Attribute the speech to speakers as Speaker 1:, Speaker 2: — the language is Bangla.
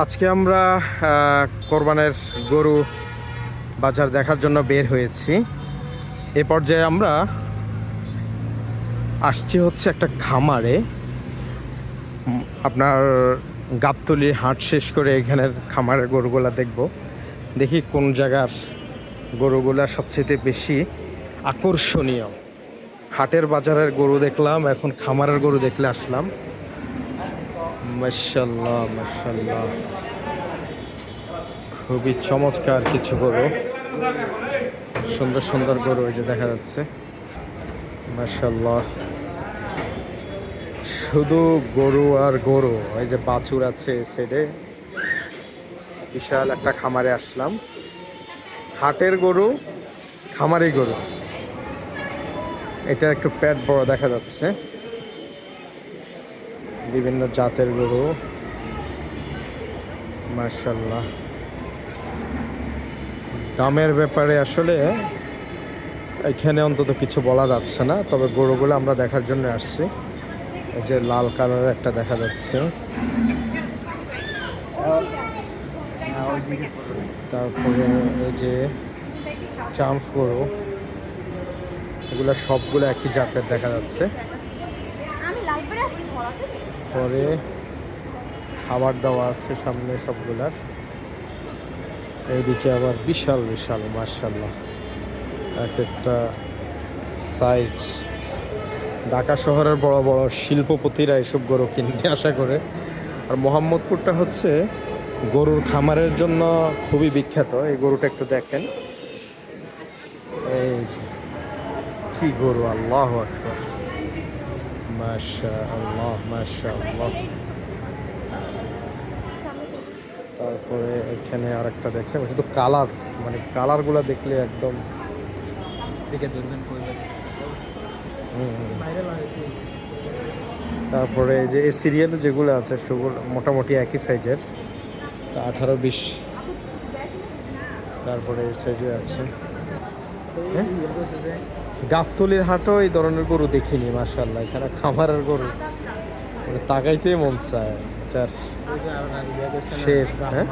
Speaker 1: আজকে আমরা কোরবানের গরু বাজার দেখার জন্য বের হয়েছি। এ পর্যায়ে আমরা আসছি হচ্ছে একটা খামারে। আপনার গাবতলী হাট শেষ করে এখানের খামারের গরুগুলা দেখব। দেখি কোন জায়গার গরুগুলা সবচেয়ে বেশি আকর্ষণীয়। হাটের বাজারের গরু দেখলাম, এখন খামারের গরু দেখলে আসলাম। মাশাআল্লাহ মাশাআল্লাহ, খুবই চমৎকার কিছু গরু, সুন্দর সুন্দর গরু এই যে দেখা যাচ্ছে। মাশাআল্লাহ, শুধু গরু আর গরু। এই যে বাছুর আছে সাইডে। বিশাল একটা খামারে আসলাম। হাটের গরু, খামারি গরু। এটা একটু পেট বড় দেখা যাচ্ছে। বিভিন্ন জাতের গরু। মাশাআল্লাহ, দামের ব্যাপারে আসলে এখানে অন্তত কিছু বলা যাচ্ছে না, তবে গরুগুলো আমরা দেখার জন্য আসছি। এই যে লাল কালারের একটা দেখা যাচ্ছে, তারপরে এই যে চাম্প গরু, এগুলো সবগুলো একই জাতের দেখা যাচ্ছে। পরে খাবার দেওয়া আছে সামনে সবগুলার। এইদিকে আবার বিশাল বিশাল মাশাআল্লাহ এক একটা সাইজ। ঢাকা শহরের বড় বড় শিল্পপতিরা এসব গরু কিনতে আশা করে। আর মোহাম্মদপুরটা হচ্ছে গরুর খামারের জন্য খুবই বিখ্যাত। এই গরুটা একটু দেখেন, এই যে কি গরু, আল্লাহু আকবার, মাশাআল্লাহ মাশাআল্লাহ। তারপরে এখানে আরেকটা দেখেন, শুধু কালার, মানে কালারগুলো দেখলে একদম তারপরে এই যে এই সিরিয়াল যেগুলো আছে সেগুলো মোটামুটি একই সাইজের, 18-20। তারপরে এই সাইজে আছে। গাবতলীর হাটও এই ধরনের গরু দেখিনি মাশাআল্লাহ। এখানে খামারের গরু মানে তাকাইতেই মন চায়। এটার শেপ, হ্যাঁ